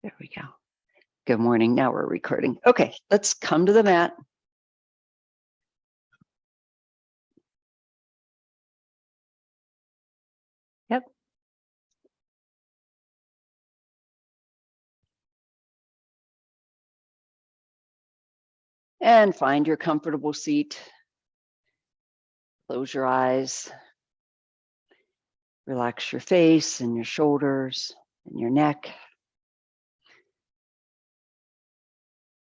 There we go. Good morning. Now we're recording. Okay, let's come to the mat. Yep. And find your comfortable seat. Close your eyes. Relax your face and your shoulders and your neck.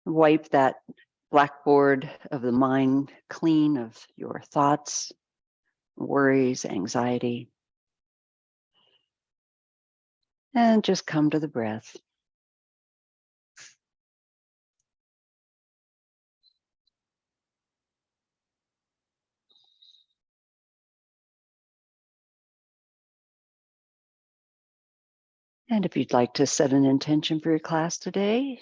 Wipe that blackboard of the mind clean of your thoughts, worries, anxiety. And just come to the breath. And if you'd like to set an intention for your class today,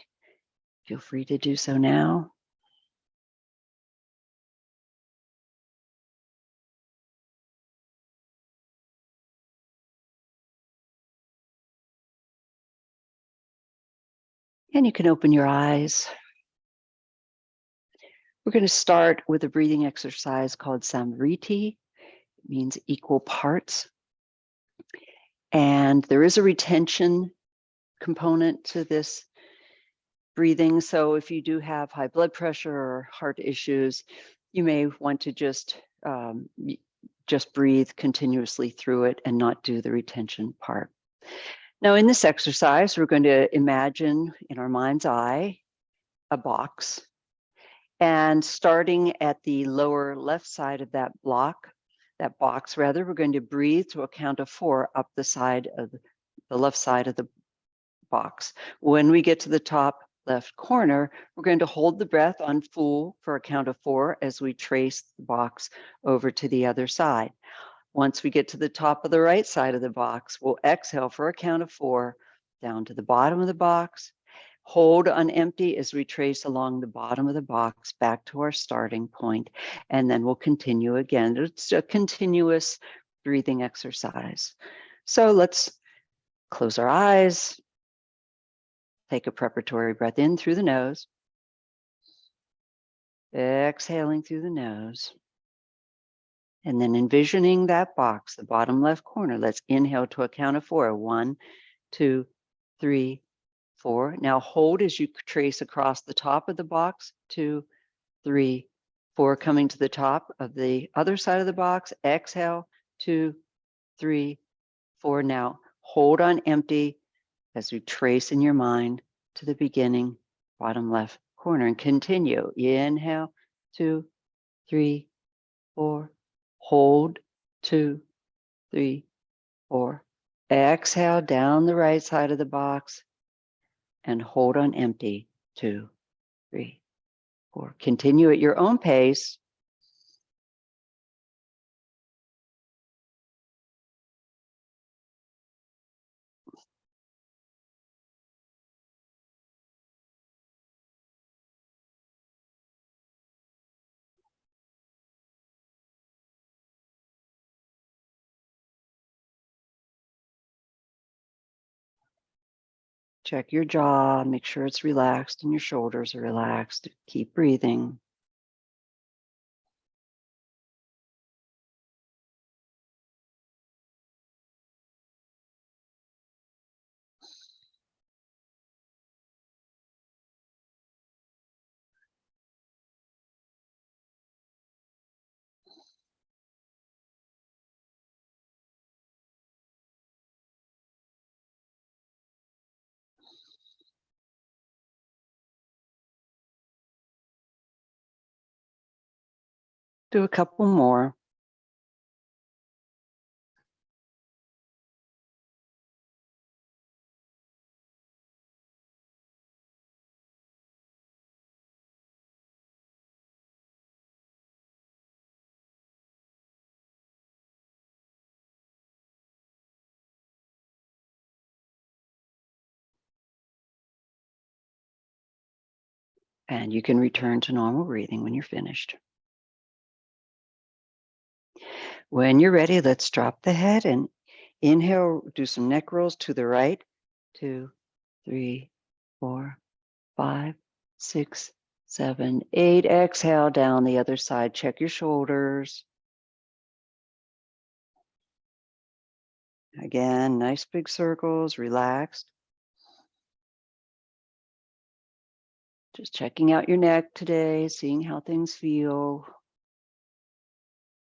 feel free to do so now. And you can open your eyes. We're going to start with a breathing exercise called samvriti. It means equal parts. And there is a retention component to this breathing. So if you do have high blood pressure or heart issues, you may want to just breathe continuously through it and not do the retention part. Now, in this exercise, we're going to imagine in our mind's eye a box. And starting at the lower left side of that box, we're going to breathe to a count of 4 up the side of the left side of the box. When we get to the top left corner, we're going to hold the breath on full for a count of 4 as we trace the box over to the other side. Once we get to the top of the right side of the box, we'll exhale for a count of 4 down to the bottom of the box. Hold on empty as we trace along the bottom of the box back to our starting point, and then we'll continue again. It's a continuous breathing exercise. So let's close our eyes, take a preparatory breath in through the nose, exhaling through the nose, and then envisioning that box, the bottom left corner. Let's inhale to a count of 4. 1, 2, 3, 4. Now hold as you trace across the top of the box. 2, 3, 4. Coming to the top of the other side of the box. Exhale. 2, 3, 4. Now hold on empty as you trace in your mind to the beginning, bottom left corner, and continue. Inhale. 2, 3, 4. Hold. 2, 3, 4. Exhale down the right side of the box and hold on empty. 2, 3, 4. Continue at your own pace. Check your jaw, make sure it's relaxed and your shoulders are relaxed. Keep breathing. Do a couple more. And you can return to normal breathing when you're finished. When you're ready, let's drop the head and inhale, do some neck rolls to the right. 2, 3, 4, 5, 6, 7, 8. Exhale down the other side. Check your shoulders. Again, nice big circles, relaxed. Just checking out your neck today, seeing how things feel.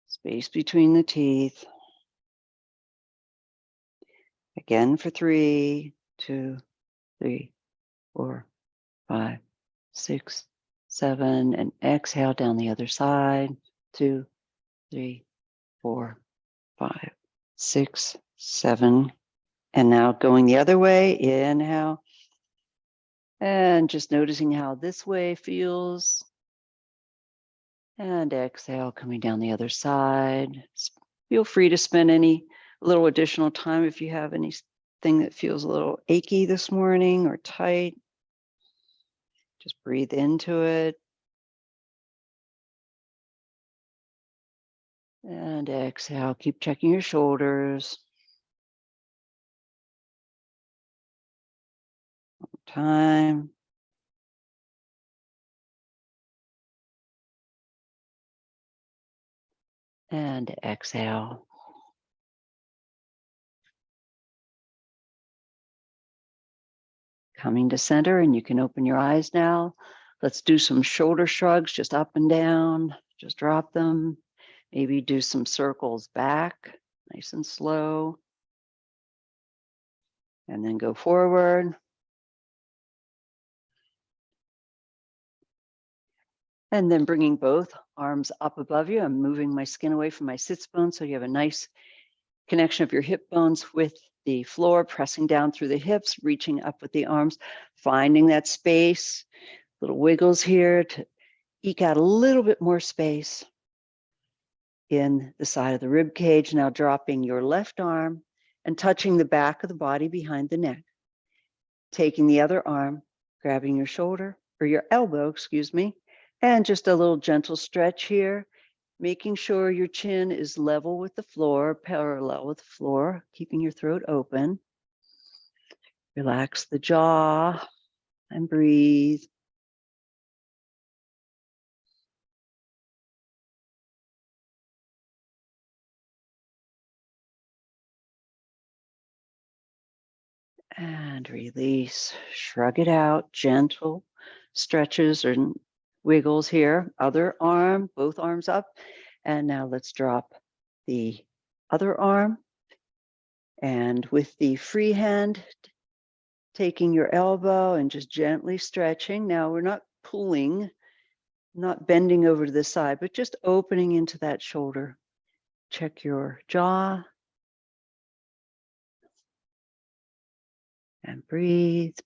Space between the teeth. Again for 3, 2, 3, 4, 5, 6, 7, and exhale down the other side. 2, 3, 4, 5, 6, 7. And now going the other way, inhale. And just noticing how this way feels. And exhale, coming down the other side. Feel free to spend any little additional time if you have anything that feels a little achy this morning or tight. Just breathe into it. And exhale, keep checking your shoulders. Time. And exhale. Coming to center, and you can open your eyes now. Let's do some shoulder shrugs, just up and down. Just drop them. Maybe do some circles back, nice and slow. And then go forward. And then bringing both arms up above you. I'm moving my skin away from my sits bone so you have a nice connection of your hip bones with the floor, pressing down through the hips, reaching up with the arms, finding that space, little wiggles here to eke out a little bit more space in the side of the rib cage. Now dropping your left arm and touching the back of the body behind the neck. Taking the other arm, grabbing your shoulder or your elbow, excuse me, and just a little gentle stretch here, making sure your chin is level with the floor, parallel with the floor, keeping your throat open. Relax the jaw and breathe. And release. Shrug it out. Gentle stretches or wiggles here. Other arm, both arms up. And now let's drop the other arm. And with the free hand, taking your elbow and just gently stretching. Now we're not pulling, not bending over to the side, but just opening into that shoulder. Check your jaw. And breathe.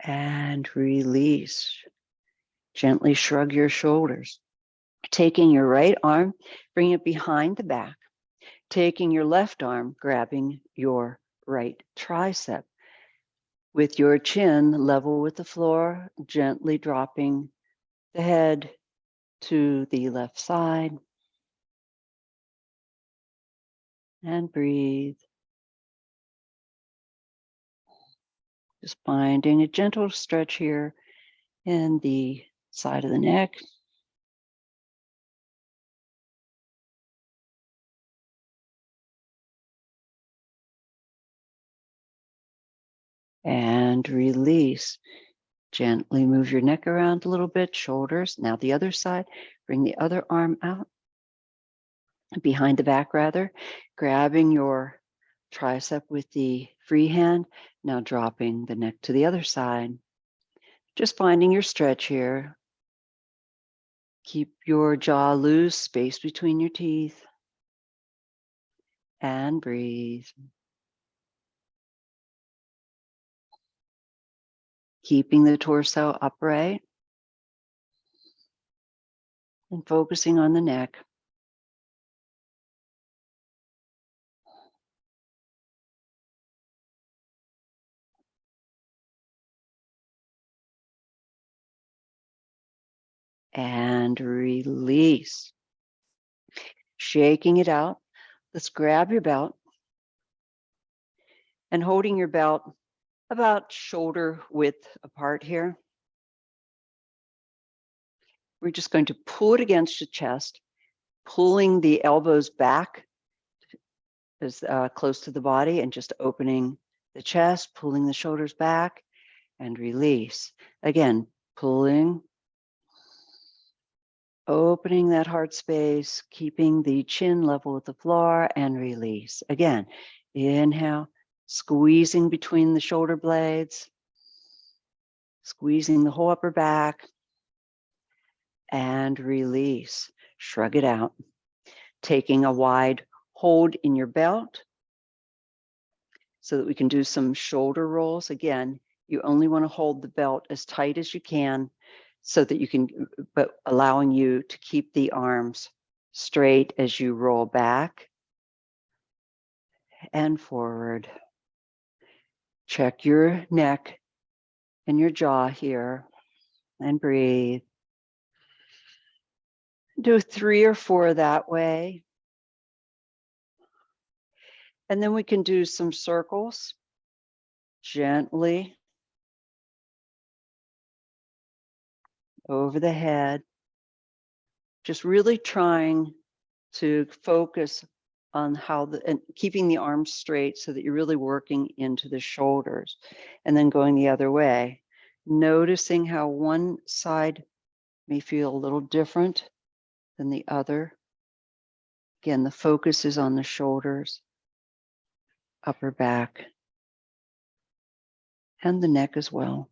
And release. Gently shrug your shoulders. Taking your right arm, bring it behind the back. Taking your left arm, grabbing your right tricep. With your chin level with the floor, gently dropping the head to the left side. And breathe. Just finding a gentle stretch here in the side of the neck. And release. Gently move your neck around a little bit, shoulders. Now the other side, bring the other arm out, behind the back rather, grabbing your tricep with the free hand, now dropping the neck to the other side. Just finding your stretch here. Keep your jaw loose, space between your teeth. And breathe. Keeping the torso upright and focusing on the neck. And release. shaking it out. Let's grab your belt and holding your belt about shoulder width apart here. We're just going to pull it against the chest, pulling the elbows back as close to the body and just opening the chest, pulling the shoulders back and release. Again, pulling, opening that heart space, keeping the chin level with the floor and release. Again, inhale, squeezing between the shoulder blades, squeezing the whole upper back and release. Shrug it out. Taking a wide hold in your belt so that we can do some shoulder rolls. Again, you only want to hold the belt as tight as you can so that you can, but allowing you to keep the arms straight as you roll back and forward. Check your neck and your jaw here and breathe. Do 3 or 4 that way. And then we can do some circles gently over the head, just really trying to focus on how and keeping the arms straight so that you're really working into the shoulders, and then going the other way, noticing how one side may feel a little different than the other. Again, the focus is on the shoulders, upper back, and the neck as well.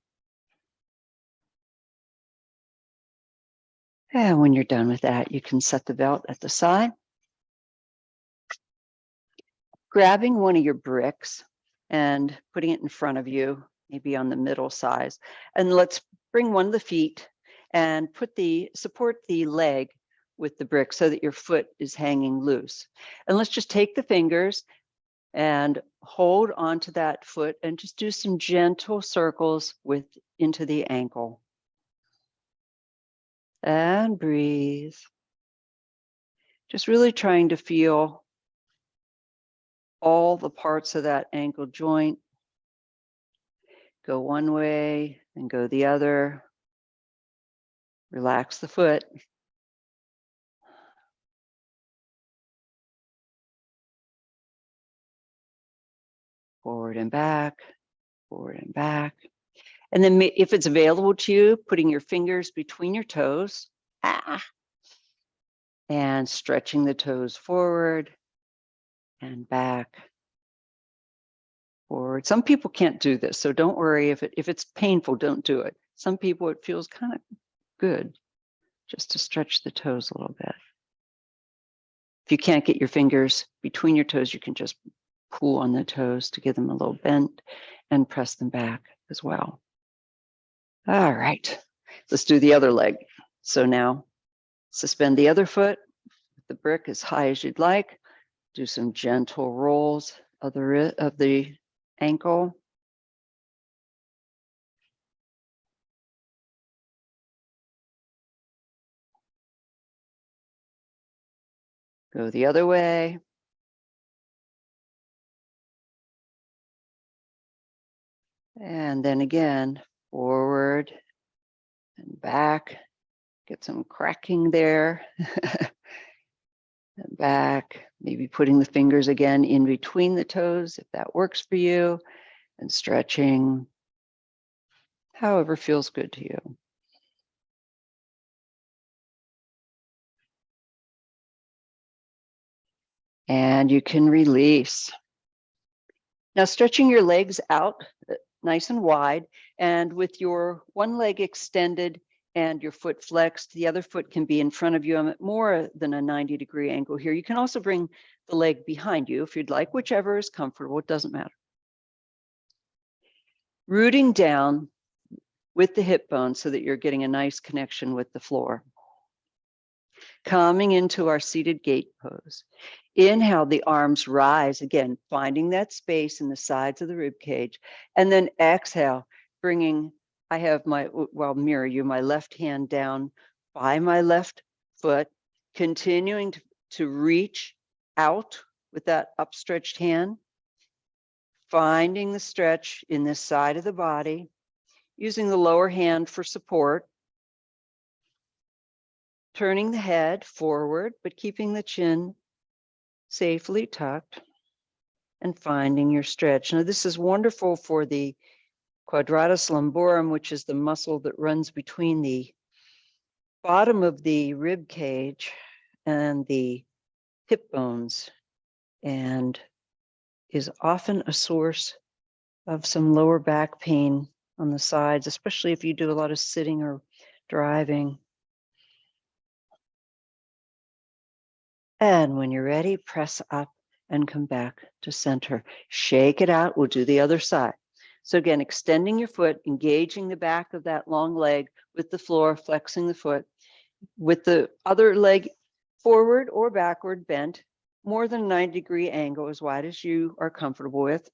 And when you're done with that, you can set the belt at the side. Grabbing one of your bricks and putting it in front of you, maybe on the middle size. And let's bring one of the feet and support the leg with the brick so that your foot is hanging loose. And let's just take the fingers and hold onto that foot and just do some gentle circles into the ankle. And breathe. Just really trying to feel all the parts of that ankle joint. Go one way and go the other. Relax the foot. Forward and back, forward and back. And then if it's available to you, putting your fingers between your toes and stretching the toes forward and back, forward. Some people can't do this, so don't worry if it's painful, don't do it. Some people, it feels kind of good just to stretch the toes a little bit. If you can't get your fingers between your toes, you can just pull on the toes to give them a little bend and press them back as well. All right, let's do the other leg. So now suspend the other foot with the brick as high as you'd like. Do some gentle rolls of the ankle. Go the other way. And then again, forward and back. Get some cracking there. And back, maybe putting the fingers again in between the toes if that works for you, and stretching however feels good to you. And you can release. Now stretching your legs out nice and wide, and with your one leg extended and your foot flexed, the other foot can be in front of you. I'm at more than a 90-degree angle here. You can also bring the leg behind you if you'd like, whichever is comfortable, it doesn't matter. Rooting down with the hip bone so that you're getting a nice connection with the floor. Coming into our seated gate pose. Inhale, the arms rise, again, finding that space in the sides of the rib cage. And then exhale, bringing, I have mirror you, my left hand down by my left foot, continuing to to reach out with that upstretched hand, finding the stretch in this side of the body, using the lower hand for support, turning the head forward, but keeping the chin safely tucked, and finding your stretch. Now, this is wonderful for the quadratus lumborum, which is the muscle that runs between the bottom of the rib cage and the hip bones, and is often a source of some lower back pain on the sides, especially if you do a lot of sitting or driving. And when you're ready, press up and come back to center. Shake it out. We'll do the other side. So again, extending your foot, engaging the back of that long leg with the floor, flexing the foot, with the other leg forward or backward bent, more than a 90-degree angle, as wide as you are comfortable with.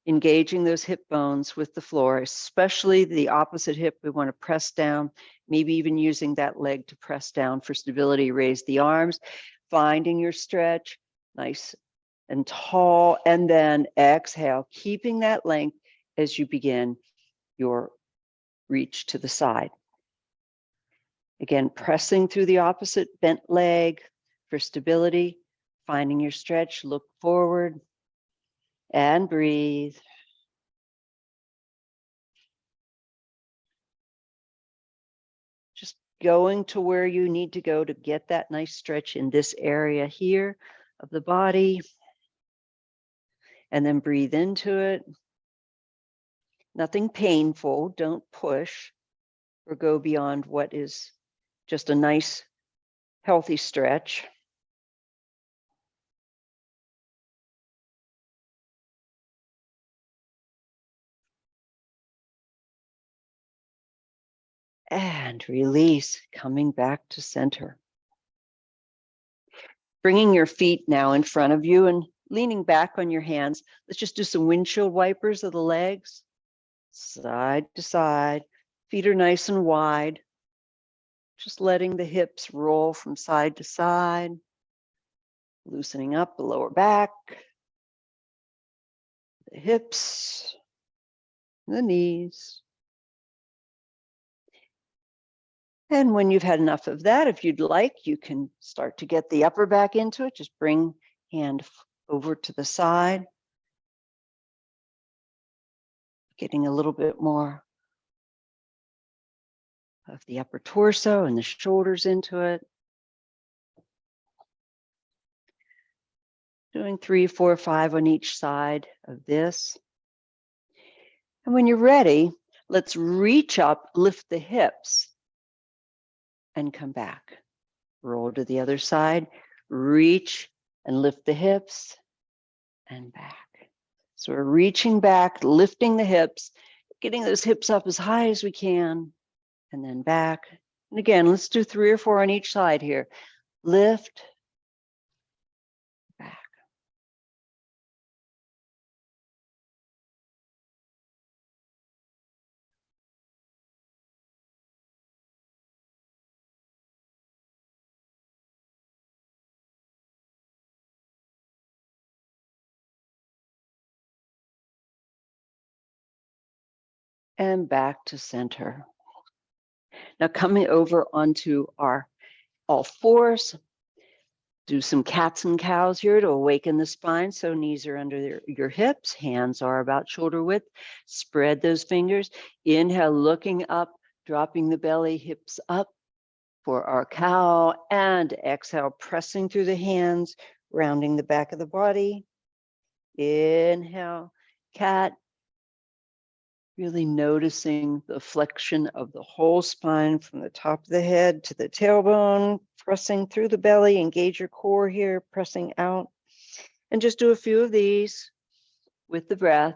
Engaging those hip bones with the floor, especially the opposite hip. We want to press down, maybe even using that leg to press down for stability. Raise the arms, finding your stretch, nice and tall, and then exhale, keeping that length as you begin your reach to the side. Again, pressing through the opposite bent leg for stability, finding your stretch, look forward and breathe. Just going to where you need to go to get that nice stretch in this area here of the body. And then breathe into it. Nothing painful, don't push or go beyond what is just a nice, healthy stretch. And release, coming back to center. Bringing your feet now in front of you and leaning back on your hands. Let's just do some windshield wipers of the legs, side to side. Feet are nice and wide. Just letting the hips roll from side to side. Loosening up the lower back, the hips, the knees. And when you've had enough of that, if you'd like, you can start to get the upper back into it. Just bring hand over to the side. Getting a little bit more of the upper torso and the shoulders into it. Doing 3, 4, 5 on each side of this. And when you're ready, let's reach up, lift the hips, and come back. Roll to the other side, reach and lift the hips, and back. So we're reaching back, lifting the hips, getting those hips up as high as we can, and then back. And again, let's do 3 or 4 on each side here. Lift, back. And back to center. Now coming over onto our all fours, do some cats and cows here to awaken the spine. So knees are under your hips, hands are about shoulder width. Spread those fingers. Inhale, looking up, dropping the belly, hips up for our cow. And exhale, pressing through the hands, rounding the back of the body. Inhale, cat. Really noticing the flexion of the whole spine from the top of the head to the tailbone, pressing through the belly, engage your core here, pressing out. And just do a few of these with the breath.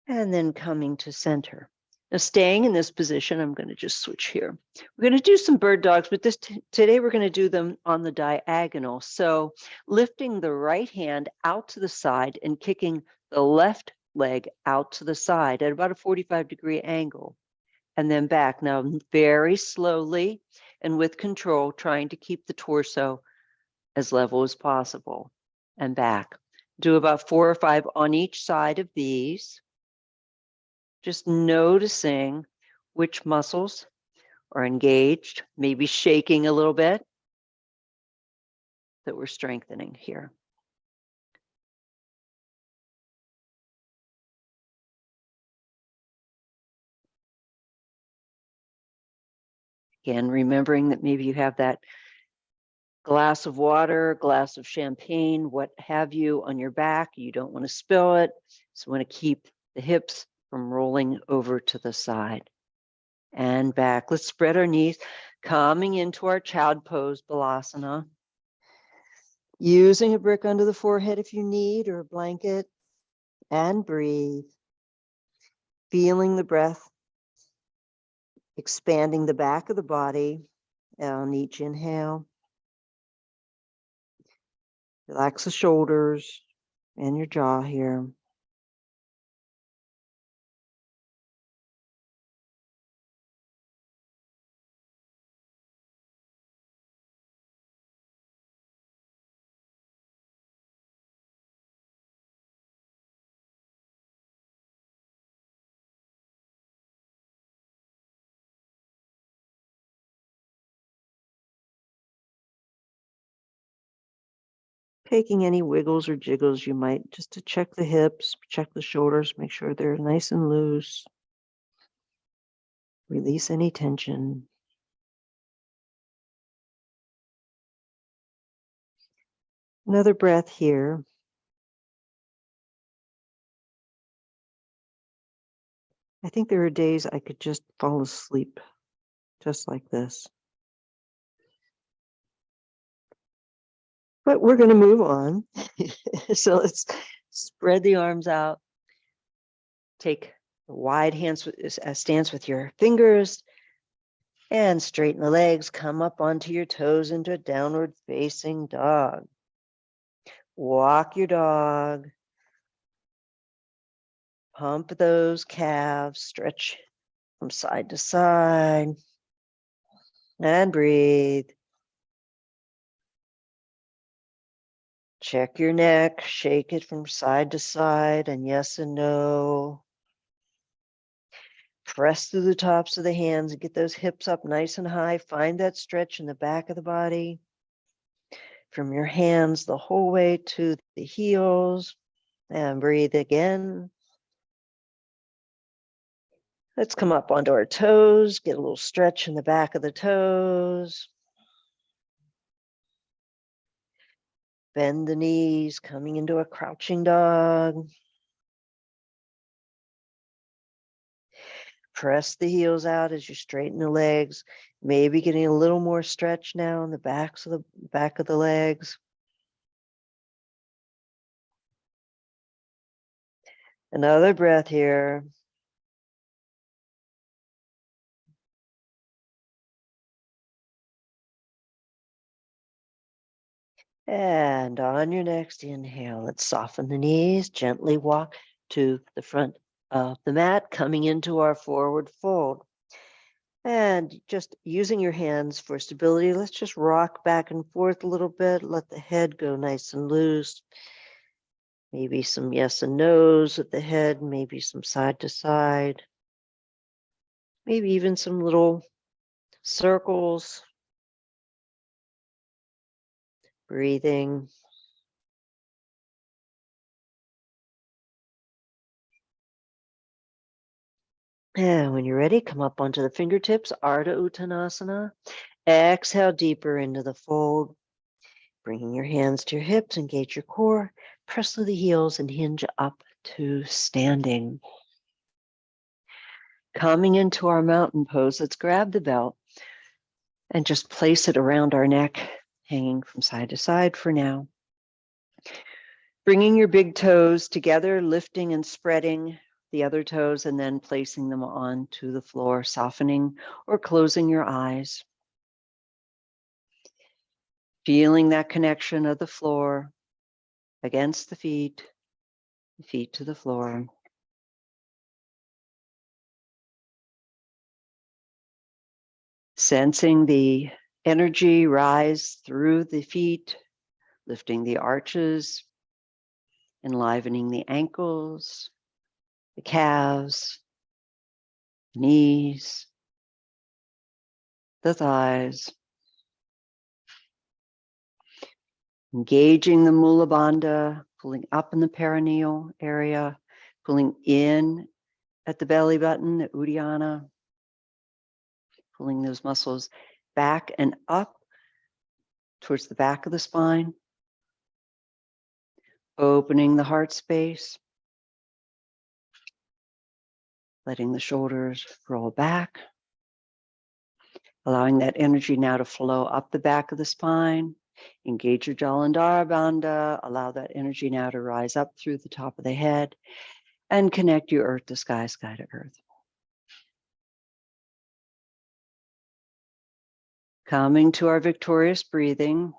And then coming to center. Now, staying in this position, I'm going to just switch here. We're going to do some bird dogs, but today we're going to do them on the diagonal. So lifting the right hand out to the side and kicking the left leg out to the side at about a 45-degree angle, and then back. Now, very slowly and with control, trying to keep the torso as level as possible, and back. Do about 4 or 5 on each side of these. Just noticing which muscles are engaged, maybe shaking a little bit, that we're strengthening here. Again, remembering that maybe you have that glass of water, glass of champagne, what have you, on your back. You don't want to spill it. So you want to keep the hips from rolling over to the side and back. Let's spread our knees, coming into our child pose, balasana. Using a brick under the forehead if you need, or a blanket, and breathe. Feeling the breath, expanding the back of the body on each inhale. Relax the shoulders and your jaw here. Taking any wiggles or jiggles you might, just to check the hips, check the shoulders, make sure they're nice and loose. Release any tension. Another breath here. I think there are days I could just fall asleep, just like this. But we're going to move on. So let's spread the arms out. Take a wide stance with your fingers and straighten the legs. Come up onto your toes into a downward facing dog. Walk your dog. Pump those calves. Stretch from side to side. And breathe. Check your neck, shake it from side to side, and yes and no. Press through the tops of the hands and get those hips up nice and high. Find that stretch in the back of the body. From your hands the whole way to the heels. And breathe again. Let's come up onto our toes, get a little stretch in the back of the toes. Bend the knees, coming into a crouching dog. Press the heels out as you straighten the legs. Maybe getting a little more stretch now in the back of the legs. Another breath here. And on your next inhale, let's soften the knees, gently walk to the front of the mat, coming into our forward fold. And just using your hands for stability, let's just rock back and forth a little bit. Let the head go nice and loose. Maybe some yes and no's with the head, maybe some side to side. Maybe even some little circles. Breathing. And when you're ready, come up onto the fingertips, Ardha Uttanasana. Exhale deeper into the fold. Bringing your hands to your hips, engage your core, press through the heels and hinge up to standing. Coming into our mountain pose, let's grab the belt and just place it around our neck, hanging from side to side for now. Bringing your big toes together, lifting and spreading the other toes and then placing them onto the floor, softening or closing your eyes. Feeling that connection of the floor against the feet to the floor. Sensing the energy rise through the feet, lifting the arches, enlivening the ankles, the calves, knees, the thighs. Engaging the Mula Bandha, pulling up in the perineal area, pulling in at the belly button, the Uddiyana, pulling those muscles back and up towards the back of the spine, opening the heart space, letting the shoulders roll back, allowing that energy now to flow up the back of the spine. Engage your Jalandhara Bandha, allow that energy now to rise up through the top of the head and connect you earth to sky, sky to earth. Coming to our victorious breathing.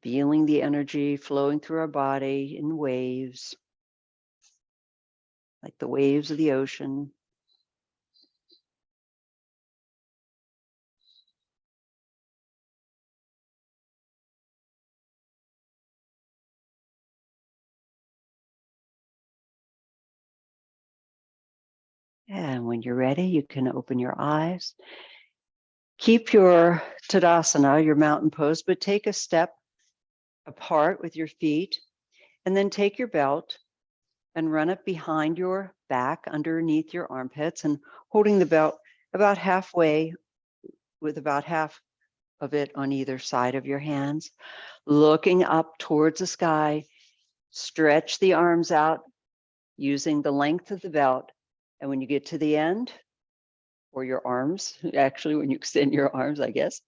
Feeling the energy flowing through our body in waves, like the waves of the ocean. And when you're ready, you can open your eyes. Keep your Tadasana, your mountain pose, but take a step apart with your feet, and then take your belt and run it behind your back, underneath your armpits, and holding the belt about halfway with about half of it on either side of your hands, looking up towards the sky. Stretch the arms out using the length of the belt. And when you get to the end, or your arms, actually, when you extend your arms, I guess,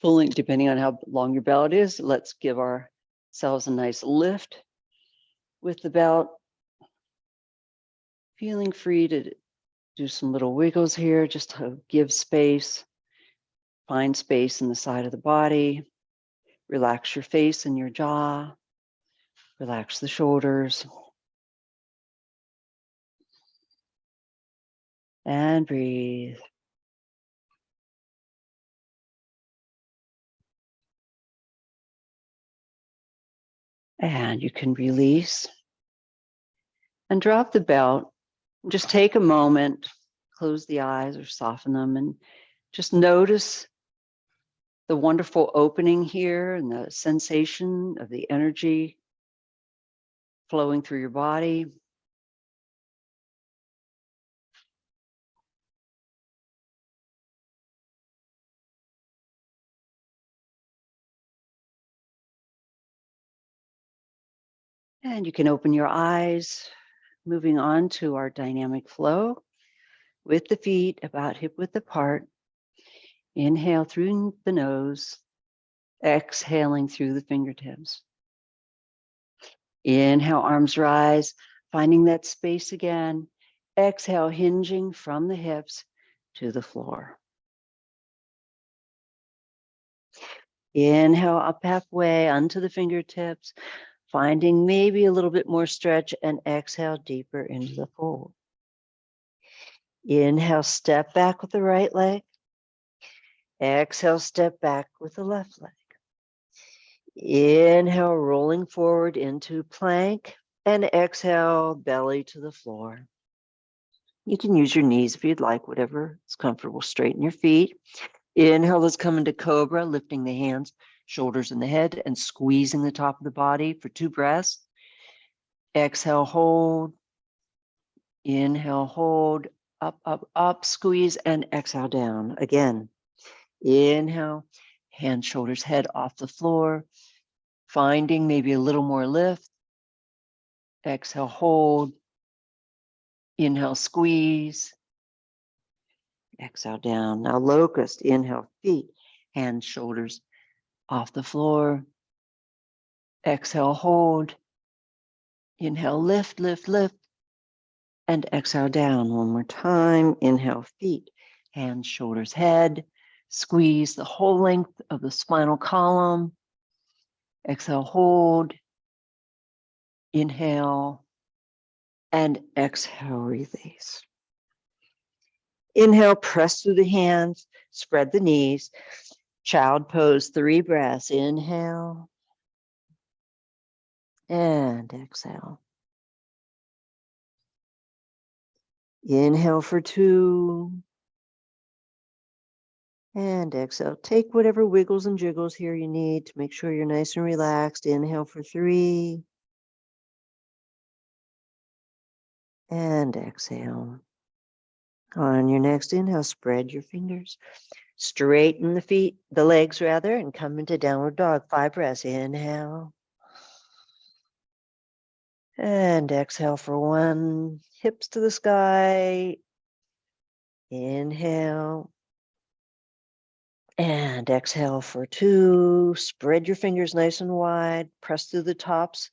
pulling, depending on how long your belt is, let's give ourselves a nice lift with the belt. Feeling free to do some little wiggles here, just to give space, find space in the side of the body. Relax your face and your jaw. Relax the shoulders. And breathe. And you can release and drop the belt. Just take a moment, close the eyes or soften them, and just notice the wonderful opening here and the sensation of the energy flowing through your body. And you can open your eyes, moving on to our dynamic flow with the feet about hip width apart. Inhale through the nose, exhaling through the fingertips. Inhale, arms rise, finding that space again. Exhale, hinging from the hips to the floor. Inhale, up halfway onto the fingertips, finding maybe a little bit more stretch, and exhale deeper into the fold. Inhale, step back with the right leg. Exhale, step back with the left leg. Inhale, rolling forward into plank, and exhale, belly to the floor. You can use your knees if you'd like, whatever is comfortable. Straighten your feet. Inhale, let's come into cobra, lifting the hands, shoulders, and the head, and squeezing the top of the body for 2 breaths. Exhale, hold. Inhale, hold. Up, up, up, squeeze, and exhale down. Again. Inhale, hands, shoulders, head off the floor. Finding maybe a little more lift. Exhale, hold. Inhale, squeeze. Exhale down. Now locust. Inhale, feet, hands, shoulders off the floor. Exhale, hold. Inhale, lift, lift, lift. And exhale down one more time. Inhale, feet, hands, shoulders, head. Squeeze the whole length of the spinal column. Exhale, hold. Inhale. And exhale, release. Inhale, press through the hands, spread the knees. Child pose, 3 breaths. Inhale. And exhale. Inhale for 2. And exhale. Take whatever wiggles and jiggles here you need to make sure you're nice and relaxed. Inhale for 3. And exhale. On your next inhale, spread your fingers. Straighten the legs rather, and come into downward dog. 5 breaths. Inhale. And exhale for 1. Hips to the sky. Inhale. And exhale for 2. Spread your fingers nice and wide. Press through the tops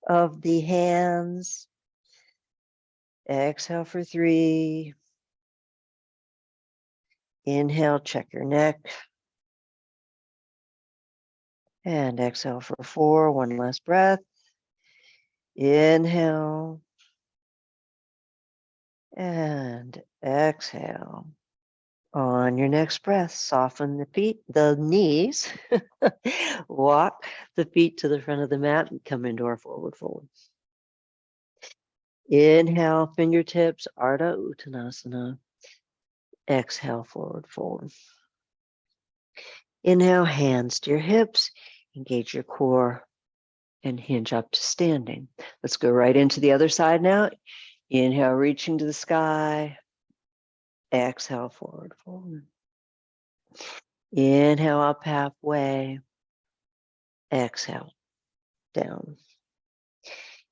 of the hands. Exhale for 3. Inhale, check your neck. And exhale for 4. 1 last breath. Inhale. And exhale. On your next breath, soften the knees. Walk the feet to the front of the mat and come into our forward fold. Inhale, fingertips, Ardha Uttanasana. Exhale, forward fold. Inhale, hands to your hips, engage your core, and hinge up to standing. Let's go right into the other side now. Inhale, reaching to the sky. Exhale, forward fold. Inhale, up halfway. Exhale, down.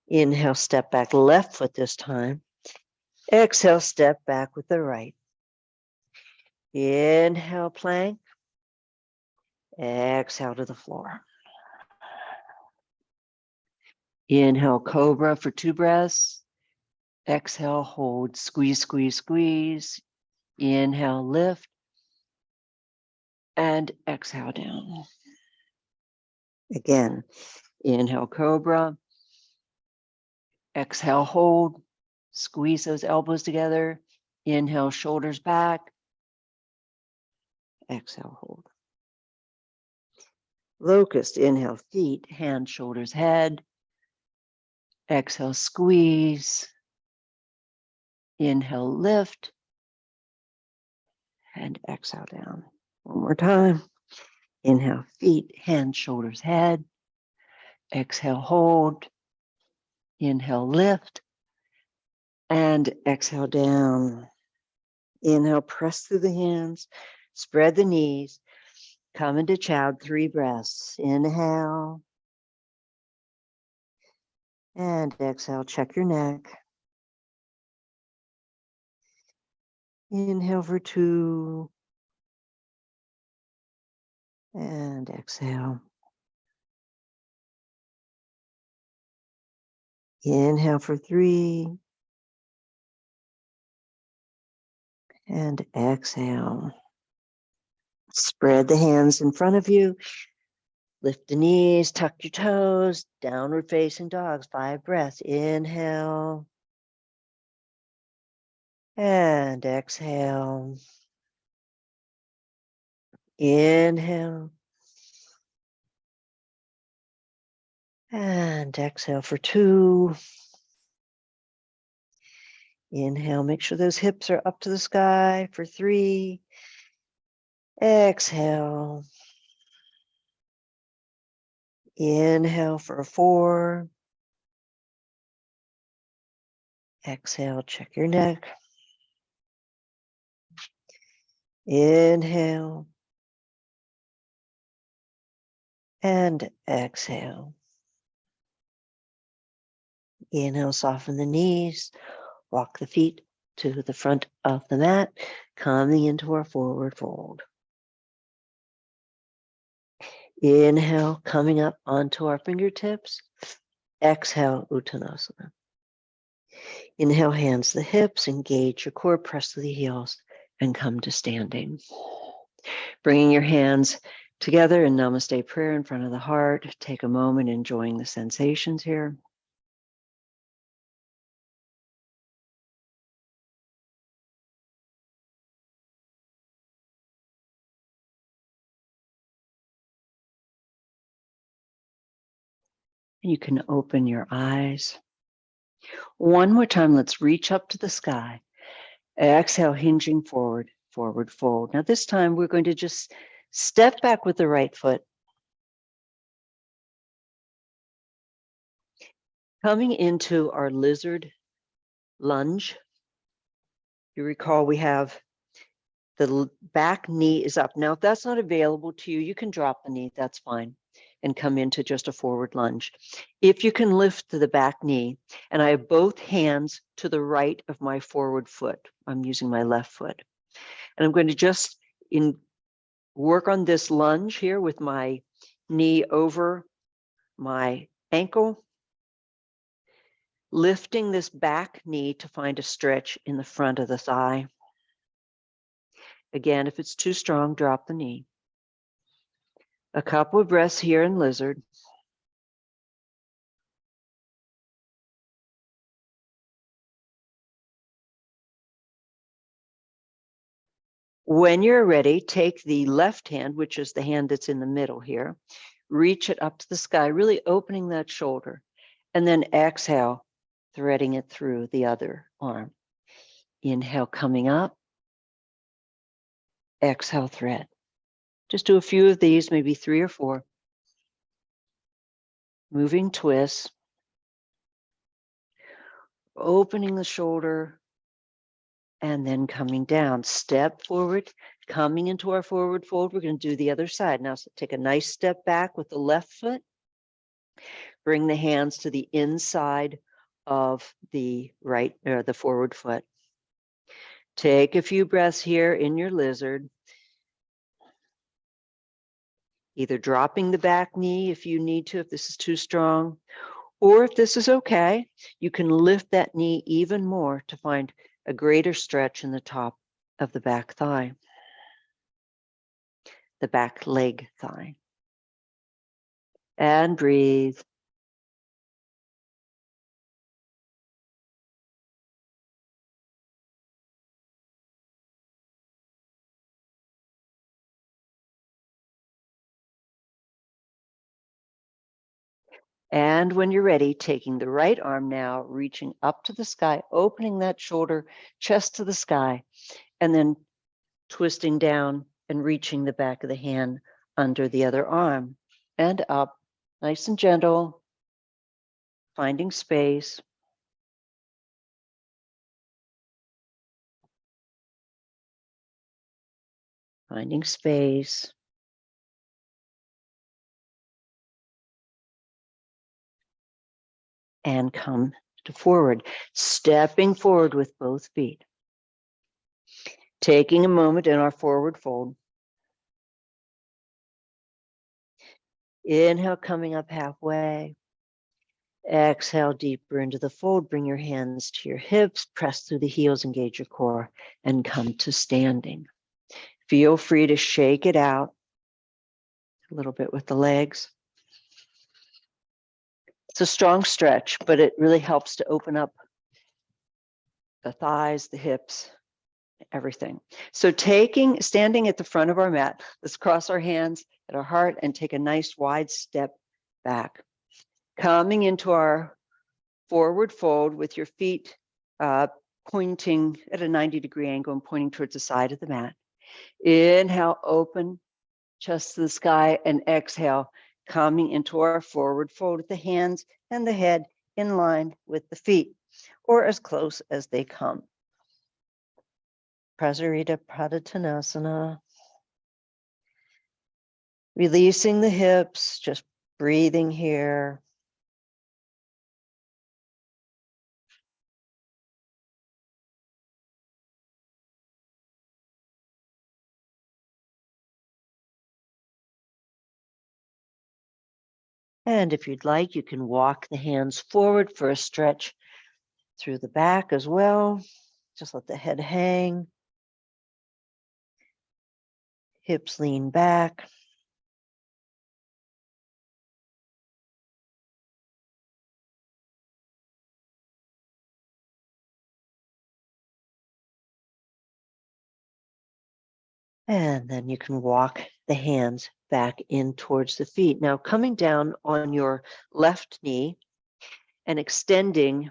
Inhale, step back, left foot this time. Exhale, step back with the right. Inhale, plank. Exhale to the floor. Inhale, cobra for 2 breaths. Exhale, hold, squeeze, squeeze, squeeze. Inhale, lift. And exhale down. Again, inhale, cobra. Exhale, hold. Squeeze those elbows together. Inhale, shoulders back. Exhale, hold. Locust, inhale, feet, hands, shoulders, head. Exhale, squeeze. Inhale, lift. And exhale down. One more time. Inhale, feet, hands, shoulders, head. Exhale, hold. Inhale, lift. And exhale down. Inhale, press through the hands. Spread the knees. Come into child, 3 breaths. Inhale. And exhale, check your neck. Inhale for 2. And exhale. Inhale for 3. And exhale. Spread the hands in front of you. Lift the knees, tuck your toes, downward facing dogs, 5 breaths. Inhale. And exhale. Inhale. And exhale for 2. Inhale, make sure those hips are up to the sky for 3. Exhale. Inhale for 4. Exhale, check your neck. Inhale. And exhale. Inhale, soften the knees. Walk the feet to the front of the mat, coming into our forward fold. Inhale, coming up onto our fingertips. Exhale, Uttanasana. Inhale, hands to the hips, engage your core, press to the heels, and come to standing. Bringing your hands together in Namaste prayer in front of the heart. Take a moment enjoying the sensations here. You can open your eyes. One more time, let's reach up to the sky. Exhale, hinging forward, forward fold. Now this time we're going to just step back with the right foot. Coming into our lizard lunge. You recall we have the back knee is up. Now, if that's not available to you, you can drop the knee, that's fine, and come into just a forward lunge. If you can lift to the back knee, and I have both hands to the right of my forward foot, I'm using my left foot. And I'm going to just work on this lunge here with my knee over my ankle, lifting this back knee to find a stretch in the front of the thigh. Again, if it's too strong, drop the knee. A couple of breaths here in lizard. When you're ready, take the left hand, which is the hand that's in the middle here, reach it up to the sky, really opening that shoulder, and then exhale, threading it through the other arm. Inhale, coming up. Exhale, thread. Just do a few of these, maybe 3 or 4. Moving twists. Opening the shoulder, and then coming down. Step forward, coming into our forward fold. We're going to do the other side. Now, so take a nice step back with the left foot. Bring the hands to the inside of the right, or the forward foot. Take a few breaths here in your lizard. Either dropping the back knee if you need to, if this is too strong, or if this is okay, you can lift that knee even more to find a greater stretch in the top of the back thigh, the back leg thigh. And breathe. And when you're ready, taking the right arm now, reaching up to the sky, opening that shoulder, chest to the sky, and then twisting down and reaching the back of the hand under the other arm and up, nice and gentle, finding space. Finding space. And come to forward, stepping forward with both feet. Taking a moment in our forward fold. Inhale, coming up halfway. Exhale deeper into the fold. Bring your hands to your hips, press through the heels, engage your core, and come to standing. Feel free to shake it out a little bit with the legs. It's a strong stretch, but it really helps to open up the thighs, the hips, everything. So standing at the front of our mat, let's cross our hands at our heart and take a nice wide step back. Coming into our forward fold with your feet pointing at a 90-degree angle and pointing towards the side of the mat. Inhale, open, chest to the sky, and exhale, coming into our forward fold with the hands and the head in line with the feet, or as close as they come. Prasarita Padottanasana. Releasing the hips, just breathing here. And if you'd like, you can walk the hands forward for a stretch through the back as well. Just let the head hang. Hips lean back. And then you can walk the hands back in towards the feet. Now coming down on your left knee and extending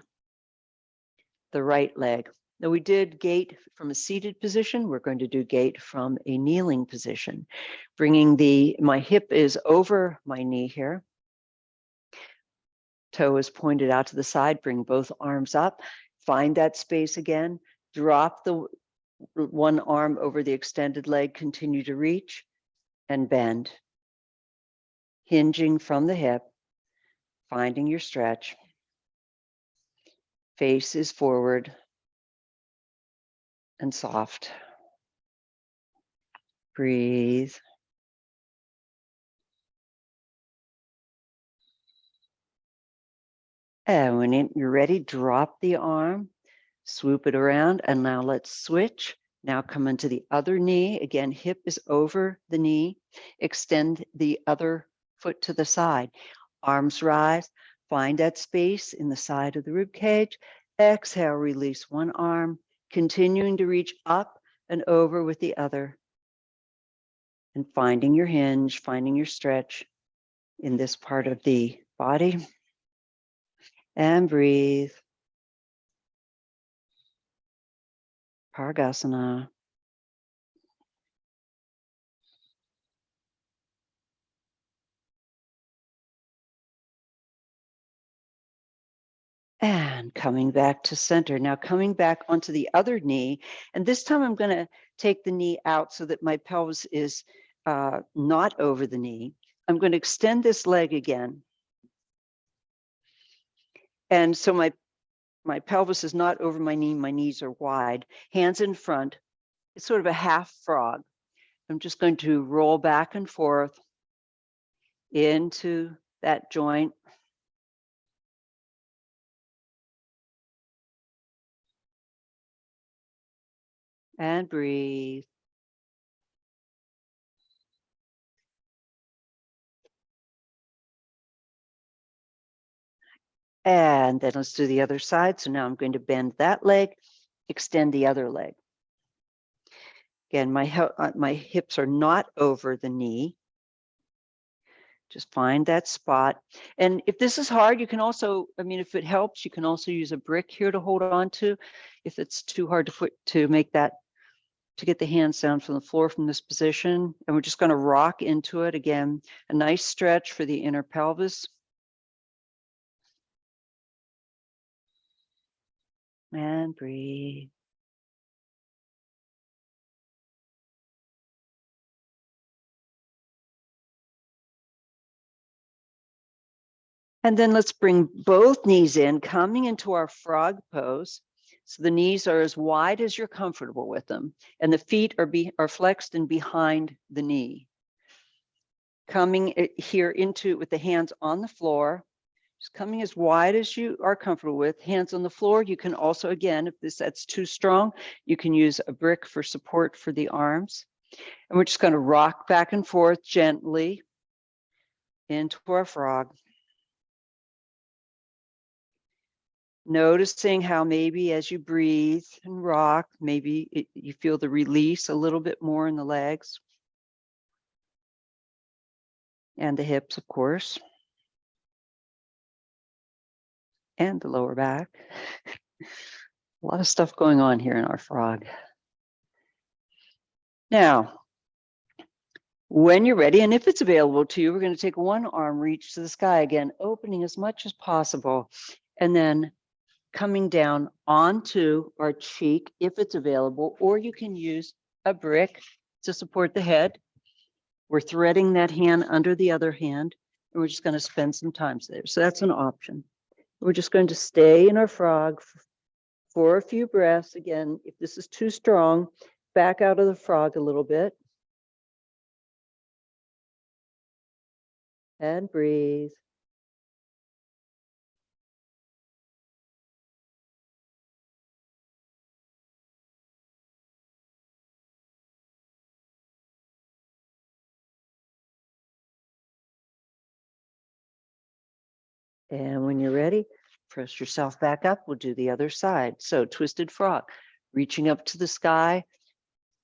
the right leg. Now we did gate from a seated position. We're going to do gate from a kneeling position. Bringing my hip is over my knee here. Toe is pointed out to the side. Bring both arms up. Find that space again. Drop the one arm over the extended leg. Continue to reach and bend. Hinging from the hip. Finding your stretch. Face is forward and soft. Breathe. And when you're ready, drop the arm, swoop it around, and now let's switch. Now come into the other knee. Again, hip is over the knee. Extend the other foot to the side. Arms rise. Find that space in the side of the rib cage. Exhale, release one arm, continuing to reach up and over with the other. And finding your hinge, finding your stretch in this part of the body. And breathe. Pargasana. And coming back to center. Now coming back onto the other knee. And this time I'm going to take the knee out so that my pelvis is not over the knee. I'm going to extend this leg again. And so my pelvis is not over my knee. My knees are wide. Hands in front. It's sort of a half frog. I'm just going to roll back and forth into that joint. And breathe. And then let's do the other side. So now I'm going to bend that leg, extend the other leg. Again, my hips are not over the knee. Just find that spot. And if this is hard, you can also, if it helps, you can also use a brick here to hold on to. If it's too hard to get the hands down from the floor from this position. And we're just going to rock into it again. A nice stretch for the inner pelvis. And breathe. And then let's bring both knees in, coming into our frog pose. So the knees are as wide as you're comfortable with them, and the feet are flexed and behind the knee. Coming here into with the hands on the floor, just coming as wide as you are comfortable with. Hands on the floor. You can also, again, if that's too strong, you can use a brick for support for the arms. And we're just going to rock back and forth gently into our frog. Noticing how maybe as you breathe and rock, maybe you feel the release a little bit more in the legs. And the hips, of course. And the lower back. A lot of stuff going on here in our frog. Now, when you're ready, and if it's available to you, we're going to take one arm, reach to the sky again, opening as much as possible, and then coming down onto our cheek if it's available, or you can use a brick to support the head. We're threading that hand under the other hand, and we're just going to spend some time there. So that's an option. We're just going to stay in our frog for a few breaths. Again, if this is too strong, back out of the frog a little bit. And breathe. And when you're ready, press yourself back up. We'll do the other side. So twisted frog, reaching up to the sky,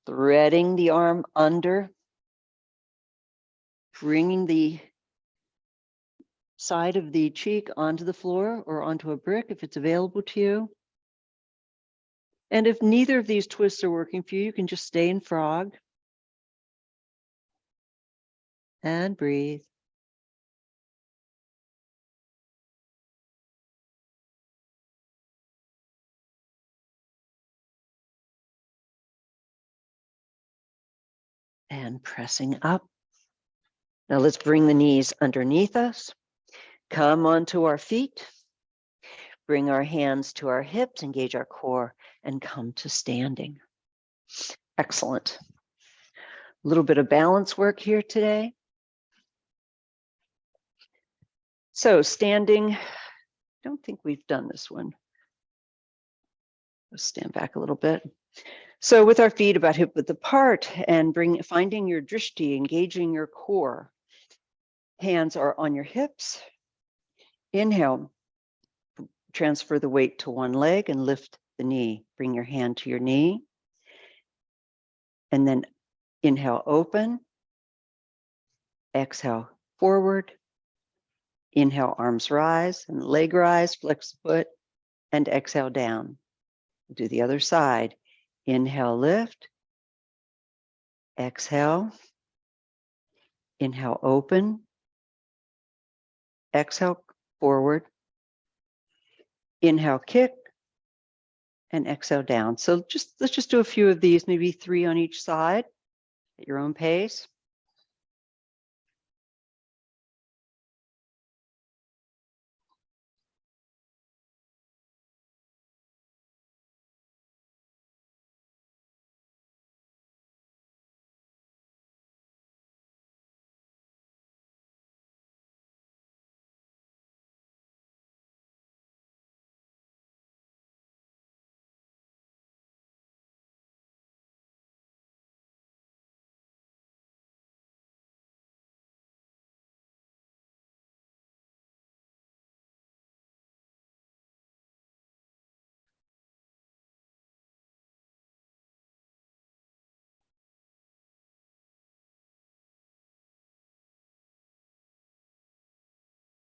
threading the arm under, bringing the side of the cheek onto the floor or onto a brick if it's available to you. And if neither of these twists are working for you, you can just stay in frog and breathe. And pressing up. Now let's bring the knees underneath us. Come onto our feet. Bring our hands to our hips, engage our core, and come to standing. Excellent. A little bit of balance work here today. So standing, I don't think we've done this one. Let's stand back a little bit. So with our feet about hip width apart and finding your drishti, engaging your core. Hands are on your hips. Inhale, transfer the weight to one leg and lift the knee. Bring your hand to your knee. And then inhale, open. Exhale, forward. Inhale, arms rise and leg rise, flex the foot, and exhale down. Do the other side. Inhale, lift. Exhale. Inhale, open. Exhale, forward. Inhale, kick. And exhale down. So let's just do a few of these, maybe 3 on each side at your own pace.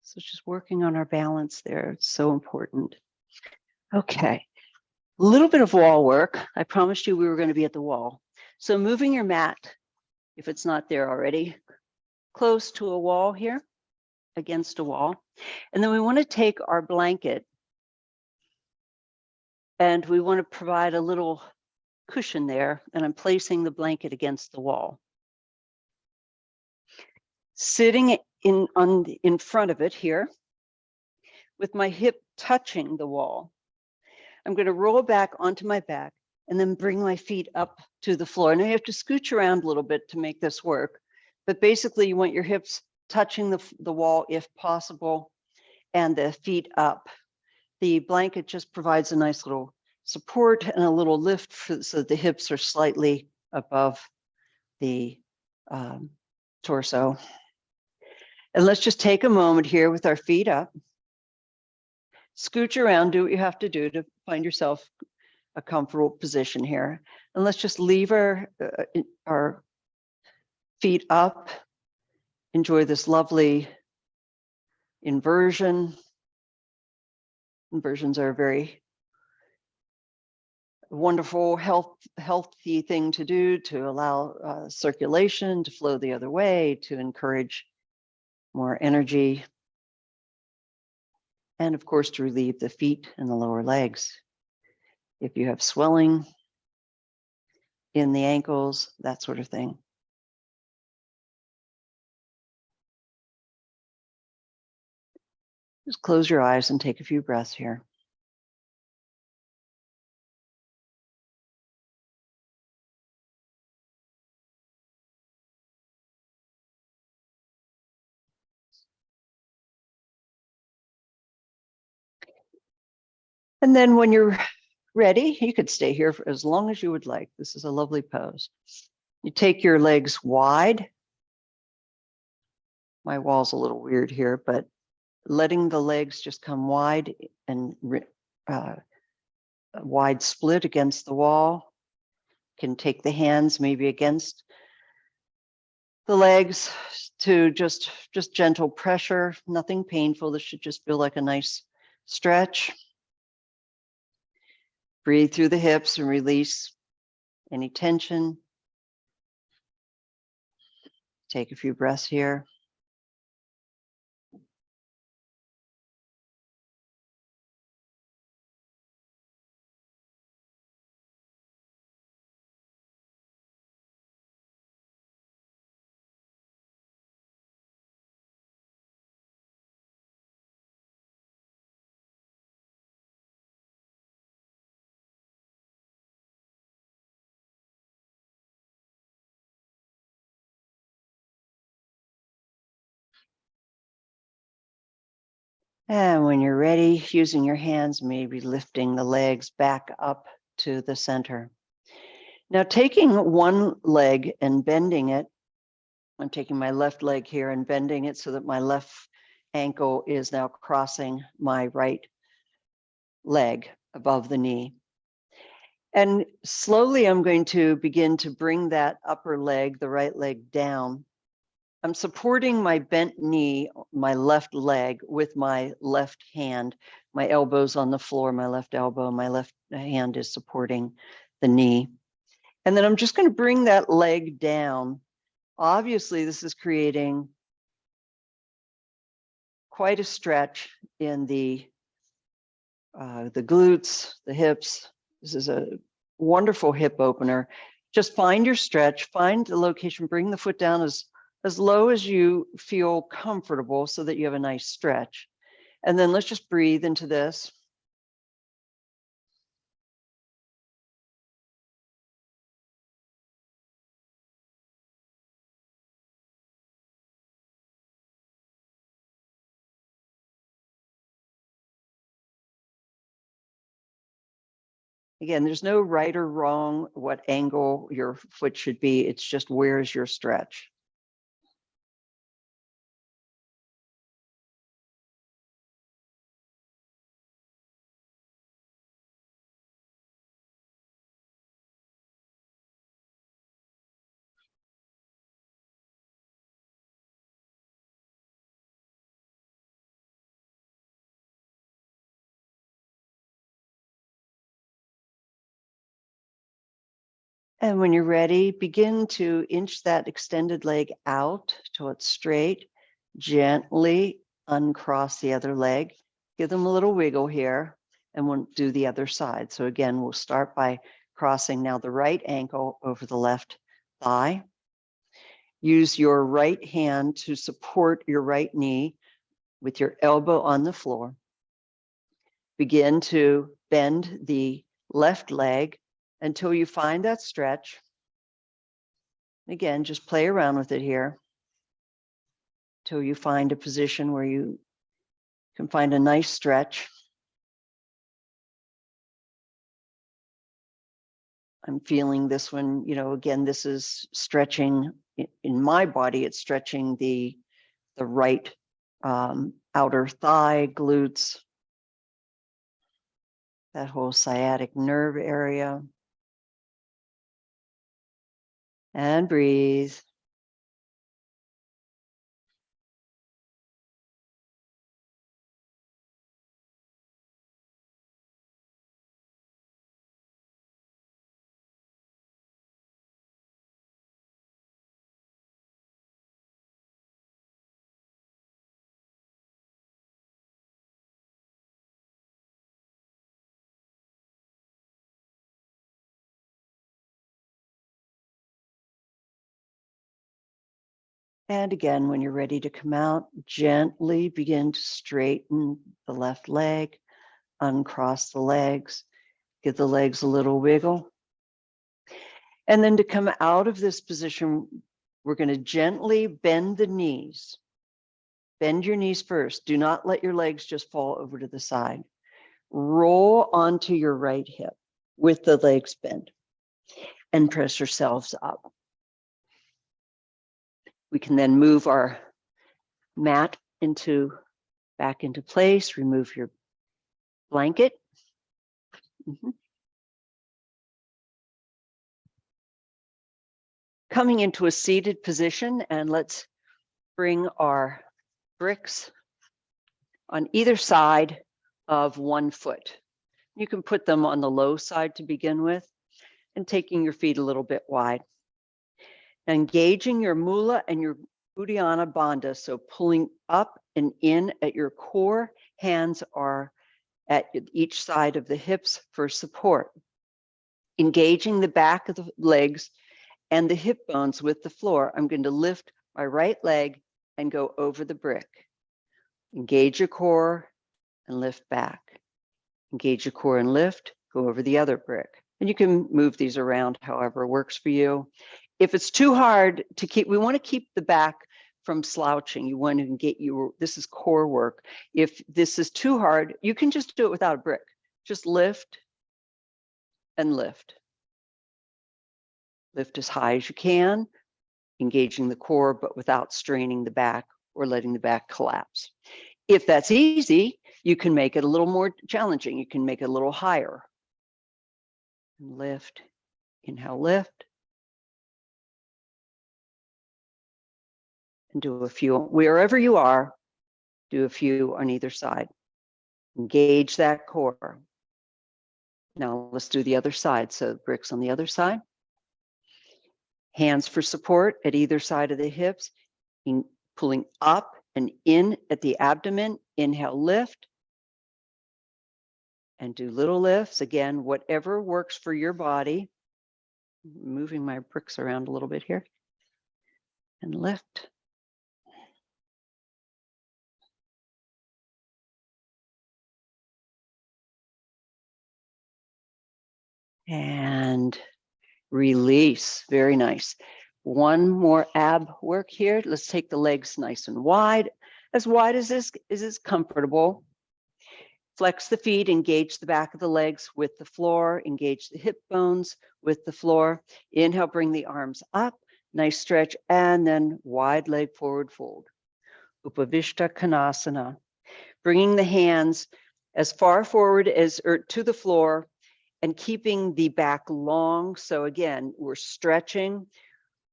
So just working on our balance there. It's so important. Okay. A little bit of wall work. I promised you we were going to be at the wall. So moving your mat, if it's not there already, close to a wall here, against a wall. And then we want to take our blanket and we want to provide a little cushion there. And I'm placing the blanket against the wall. Sitting in front of it here, with my hip touching the wall. I'm going to roll back onto my back and then bring my feet up to the floor. Now you have to scooch around a little bit to make this work, but basically you want your hips touching the wall if possible and the feet up. The blanket just provides a nice little support and a little lift so that the hips are slightly above the torso. And let's just take a moment here with our feet up. Scooch around, do what you have to do to find yourself a comfortable position here. And let's just leave our feet up. Enjoy this lovely inversion. Inversions are a very wonderful, healthy thing to do to allow circulation to flow the other way, to encourage more energy. And of course, to relieve the feet and the lower legs. If you have swelling in the ankles, that sort of thing. Just close your eyes and take a few breaths here. And then when you're ready, you could stay here for as long as you would like. This is a lovely pose. You take your legs wide. My wall's a little weird here, but letting the legs just come wide and wide split against the wall. Can take the hands maybe against the legs to just gentle pressure, nothing painful. This should just feel like a nice stretch. Breathe through the hips and release any tension. Take a few breaths here. And when you're ready, using your hands, maybe lifting the legs back up to the center. Now taking one leg and bending it, I'm taking my left leg here and bending it so that my left ankle is now crossing my right leg above the knee. And slowly I'm going to begin to bring that upper leg, the right leg, down. I'm supporting my bent knee, my left leg, with my left hand. My elbow's on the floor, my left elbow, my left hand is supporting the knee. And then I'm just going to bring that leg down. Obviously, this is creating quite a stretch in the glutes, the hips. This is a wonderful hip opener. Just find your stretch, find the location, bring the foot down as low as you feel comfortable so that you have a nice stretch. And then let's just breathe into this. Again, there's no right or wrong what angle your foot should be. It's just where's your stretch. And when you're ready, begin to inch that extended leg out till it's straight. Gently uncross the other leg. Give them a little wiggle here, and we'll do the other side. So again, we'll start by crossing now the right ankle over the left thigh. Use your right hand to support your right knee with your elbow on the floor. Begin to bend the left leg until you find that stretch. Again, just play around with it here till you find a position where you can find a nice stretch. I'm feeling this one, again, this is stretching in my body. It's stretching the right outer thigh, glutes, that whole sciatic nerve area. And breathe. And again, when you're ready to come out, gently begin to straighten the left leg, uncross the legs, give the legs a little wiggle. And then to come out of this position, we're going to gently bend the knees. Bend your knees first. Do not let your legs just fall over to the side. Roll onto your right hip with the legs bent and press yourselves up. We can then move our mat back into place. Remove your blanket. Coming into a seated position, and let's bring our bricks on either side of 1 foot. You can put them on the low side to begin with, and taking your feet a little bit wide. Engaging your mula and your Uddiyana Bandha, so pulling up and in at your core. Hands are at each side of the hips for support. Engaging the back of the legs and the hip bones with the floor. I'm going to lift my right leg and go over the brick. Engage your core and lift back. Engage your core and lift, go over the other brick. And you can move these around however works for you. If it's too hard to keep, we want to keep the back from slouching. You want to get this is core work. If this is too hard, you can just do it without a brick. Just lift and lift. Lift as high as you can, engaging the core, but without straining the back or letting the back collapse. If that's easy, you can make it a little more challenging. You can make it a little higher. Lift, inhale, lift. And do a few, wherever you are, do a few on either side. Engage that core. Now let's do the other side. So bricks on the other side. Hands for support at either side of the hips, pulling up and in at the abdomen. Inhale, lift. And do little lifts. Again, whatever works for your body. Moving my bricks around a little bit here. And lift. And release. Very nice. One more ab work here. Let's take the legs nice and wide as this is comfortable. Flex the feet, engage the back of the legs with the floor, engage the hip bones with the floor. Inhale, bring the arms up, nice stretch, and then wide leg forward fold. Upavishta Konasana. Bringing the hands as far forward as or to the floor and keeping the back long. So again, we're stretching,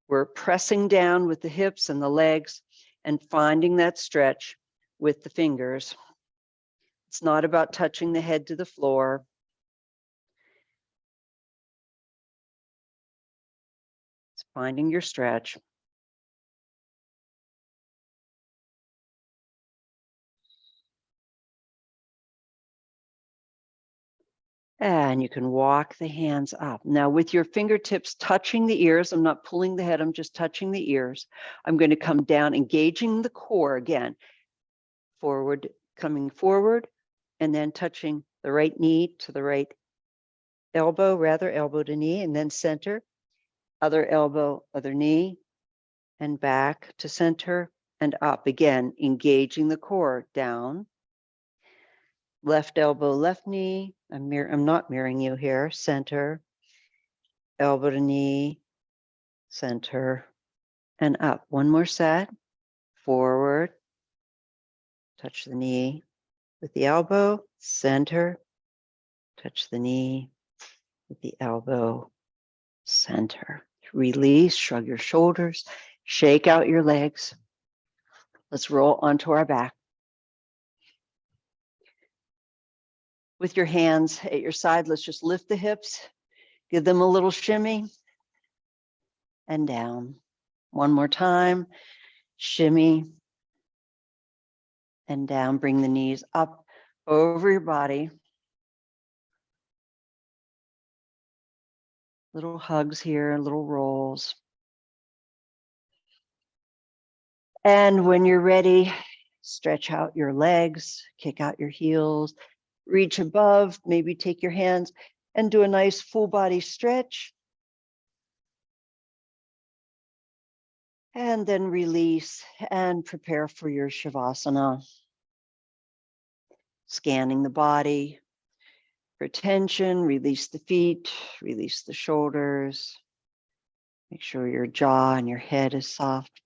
we're pressing down with the hips and the legs and finding that stretch with the fingers. It's not about touching the head to the floor. It's finding your stretch. And you can walk the hands up. Now with your fingertips touching the ears, I'm not pulling the head, I'm just touching the ears. I'm going to come down, engaging the core again. Forward, coming forward, and then touching the right knee to the right elbow, elbow to knee, and then center. Other elbow, other knee, and back to center and up. Again, engaging the core, down. Left elbow, left knee. I'm not mirroring you here. Center, elbow to knee, center, and up. One more set. Forward, touch the knee with the elbow, center, touch the knee with the elbow, center. Release, shrug your shoulders, shake out your legs. Let's roll onto our back. With your hands at your side, let's just lift the hips, give them a little shimmy, and down. One more time, shimmy, and down. Bring the knees up over your body. Little hugs here, little rolls. And when you're ready, stretch out your legs, kick out your heels, reach above, maybe take your hands and do a nice full body stretch. And then release and prepare for your Shavasana. Scanning the body for tension, release the feet, release the shoulders. Make sure your jaw and your head is soft.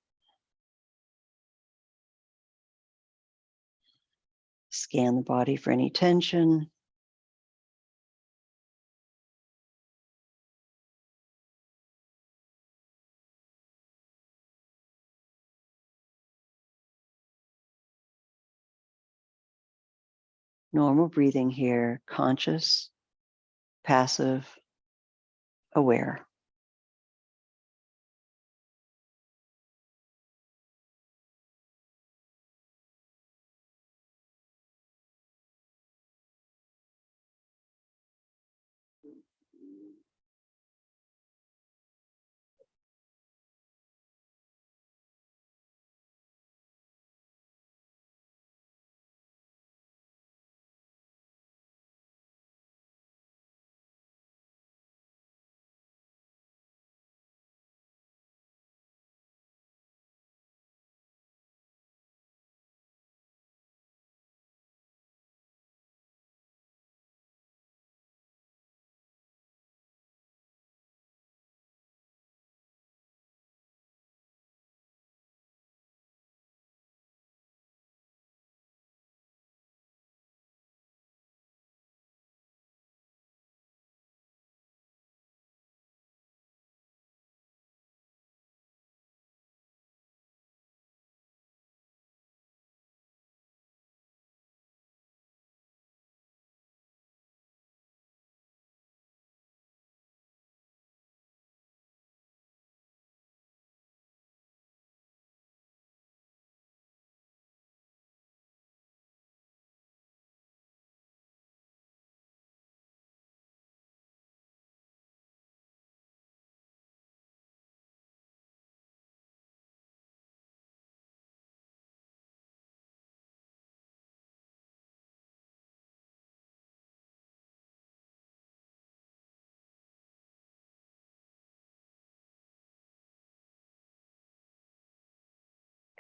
Scan the body for any tension. Normal breathing here, conscious, passive, aware.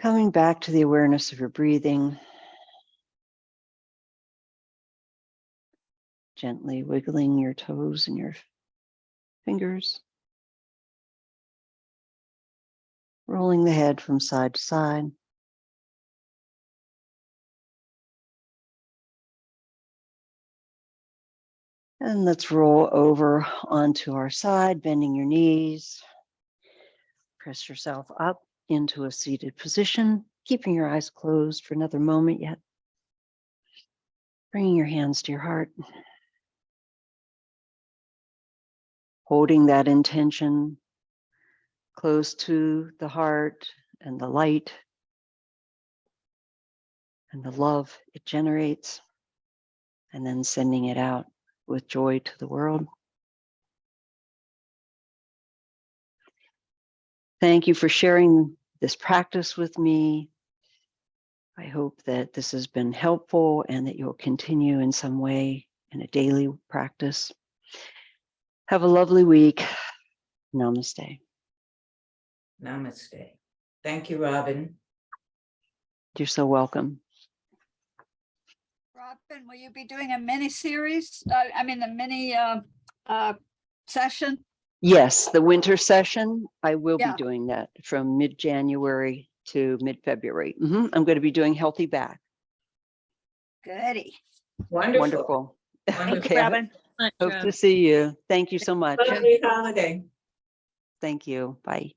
Coming back to the awareness of your breathing, gently wiggling your toes and your fingers, rolling the head from side to side. And let's roll over onto our side, bending your knees. Press yourself up into a seated position, keeping your eyes closed for another moment yet. Bringing your hands to your heart. Holding that intention close to the heart and the light and the love it generates, and then sending it out with joy to the world. Thank you for sharing this practice with me. I hope that this has been helpful and that you'll continue in some way in a daily practice. Have a lovely week. Namaste. Namaste. Thank you, Robin. You're so welcome. Robin, will you be doing a mini series? I mean, a mini session? Yes, the winter session, I will be Yeah. doing that from mid-January to mid-February. I'm going to be doing Healthy Back. Goody. Wonderful. Wonderful. Wonderful. Okay, Robin. hope to see you. Thank you so much. Happy holiday. Thank you. Bye.